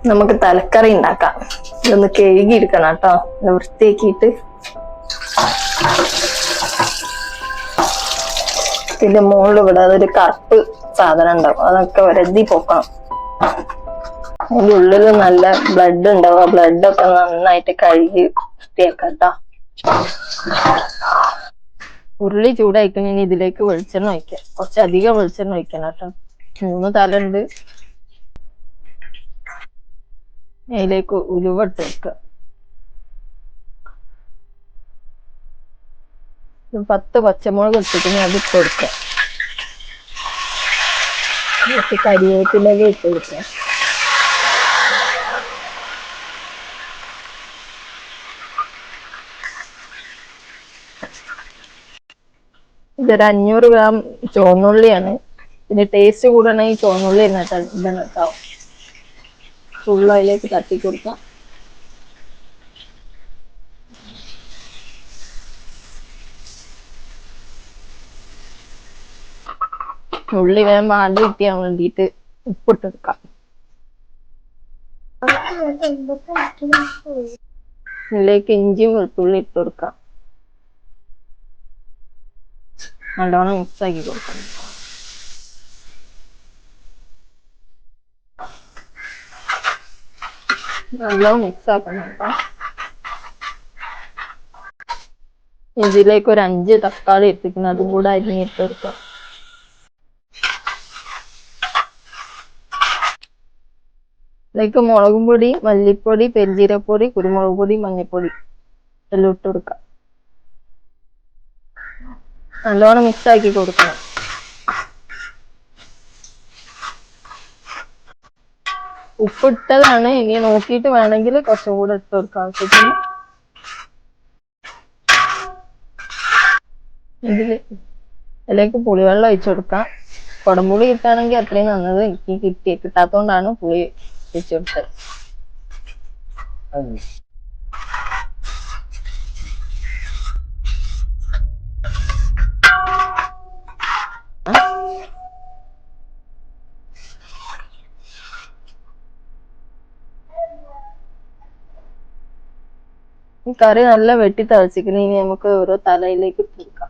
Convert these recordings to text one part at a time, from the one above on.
നമുക്ക് തലക്കറി ഉണ്ടാക്കാം. ഇതൊന്ന് കഴുകിയെടുക്കണം കേട്ടോ, വൃത്തിയാക്കിയിട്ട്. ഇതിന്റെ മുകളിൽ ഇവിടെ അതൊരു കറുപ്പ് സാധനം ഉണ്ടാവും, അതൊക്കെ വരതി പൊക്കണം. അതിന്റെ ഉള്ളിൽ നല്ല ബ്ലഡ് ഉണ്ടാവും, ആ ബ്ലഡൊക്കെ നന്നായിട്ട് കഴുകി വൃത്തിയാക്കാം കേട്ടോ. ഉരുളി ചൂടായിക്കഴിഞ്ഞാൽ ഇതിലേക്ക് വെളിച്ചെണ്ണ ഒഴിക്കാം. കുറച്ചധികം വെളിച്ചെണ്ണ ഒഴിക്കണം കേട്ടോ. 3 തല ഉണ്ട്. അതിലേക്ക് ഉലുവ ഇട്ട് വെക്കുക. 10 പച്ചമുളക് ഇട്ടിട്ട് അതിട്ട് കൊടുക്കുക. കരിവേപ്പിലൊക്കെ ഇട്ട് കൊടുക്കുക. ഇതൊരു 500 ഗ്രാം ചുവന്നുള്ളിയാണ്. ഇതിന്റെ ടേസ്റ്റ് കൂടണമെങ്കിൽ ചുവന്നുള്ളി ഇടണം കേട്ടോ. ഫുള്ള് അതിലേക്ക് തട്ടി കൊടുക്കാം. ഉള്ളി വേഗം വാടി കിട്ടിയാൻ വേണ്ടിയിട്ട് ഉപ്പിട്ടെടുക്കാം. ഇതിലേക്ക് ഇഞ്ചിയും വെളുത്തുള്ളി ഇട്ട് കൊടുക്കാം. നല്ലോണം മിക്സ് ആക്കി കൊടുക്കണം. നല്ലോണം മിക്സ് ആക്കണം കേട്ടോ. ഇതിലേക്ക് ഒരു 5 തക്കാളി ഇട്ടിരിക്കണം, അതും കൂടെ അരിഞ്ഞിട്ട് കൊടുക്കാം. ഇതിലേക്ക് മുളകും പൊടി, മല്ലിപ്പൊടി, പെരുംജീരകപ്പൊടി, കുരുമുളക് പൊടി, മഞ്ഞൾപ്പൊടി എല്ലാം ഇട്ട് കൊടുക്കാം. നല്ലോണം മിക്സ് ആക്കി കൊടുക്കണം. ഉപ്പിട്ടതാണ്, ഇനി നോക്കിയിട്ട് വേണമെങ്കിൽ കുറച്ചും കൂടെ ഇട്ട് കൊടുക്കാം ആവശ്യത്തിന്. ഇതിലേക്ക് പുളിവെള്ളം ഒഴിച്ചു കൊടുക്കാം. കുടംപുളി കിട്ടുകയാണെങ്കിൽ അത്രയും നന്നത്. എനിക്ക് കിട്ടാത്തോണ്ടാണ് പുളി ഒഴിച്ചു കൊടുത്തത്. കറി നല്ല വെട്ടി തളിച്ചിരിക്കണം. ഇനി നമുക്ക് ഓരോ തലയിലേക്ക് ഇട്ട് കൊടുക്കാം.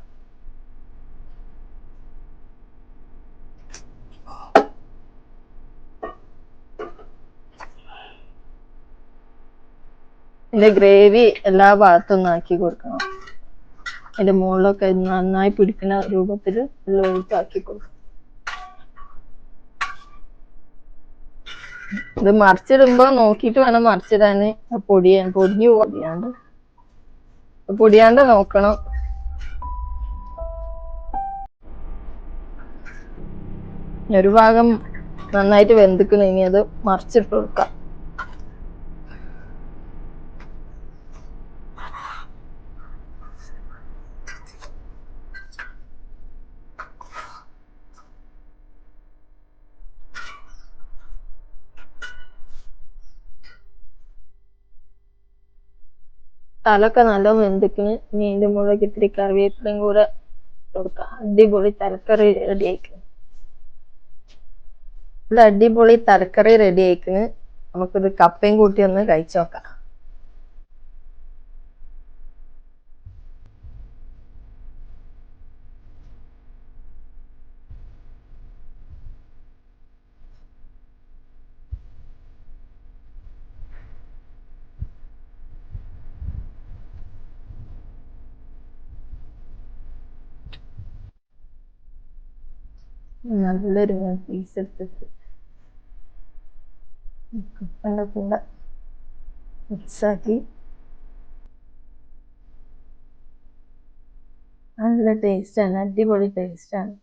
ഇതിന്റെ ഗ്രേവി എല്ലാ ഭാഗത്തും ആക്കി കൊടുക്കണം. അതിന്റെ മുകളിലൊക്കെ നന്നായി പിടിക്കുന്ന രൂപത്തിൽ എല്ലാം ഒഴിച്ചാക്കി കൊടുക്കണം. ഇത് മറിച്ചിടുമ്പോ നോക്കിയിട്ട് വേണം മറിച്ചിടാന്. പൊടിഞ്ഞു പൊടിയാണ്ട് നോക്കണം. ഒരു ഭാഗം നന്നായിട്ട് വെന്തിക്കണം. ഇനി അത് മറിച്ചിട്ട് കൊടുക്കാം. തലൊക്കെ നല്ല വെന്തിക്കണ്. ഇനി ഇതിന്റെ മുകളിലേക്ക് ഇത്തിരി കറിവേപ്പിലയും കൂടെ കൊടുക്കാം. അടിപൊളി തലക്കറി റെഡി ആയിക്കണ്. ഇത് അടിപൊളി തലക്കറി റെഡി ആയിക്കണ്. നമുക്കിത് കപ്പയും കൂട്ടി ഒന്ന് കഴിച്ചു നോക്കാം. നല്ലൊരു പീസ് എടുത്തിട്ട് കപ്പൻ്റെ കൂടെ മിക്സാക്കി നല്ല ടേസ്റ്റാണ്, അടിപൊളി ടേസ്റ്റാണ്.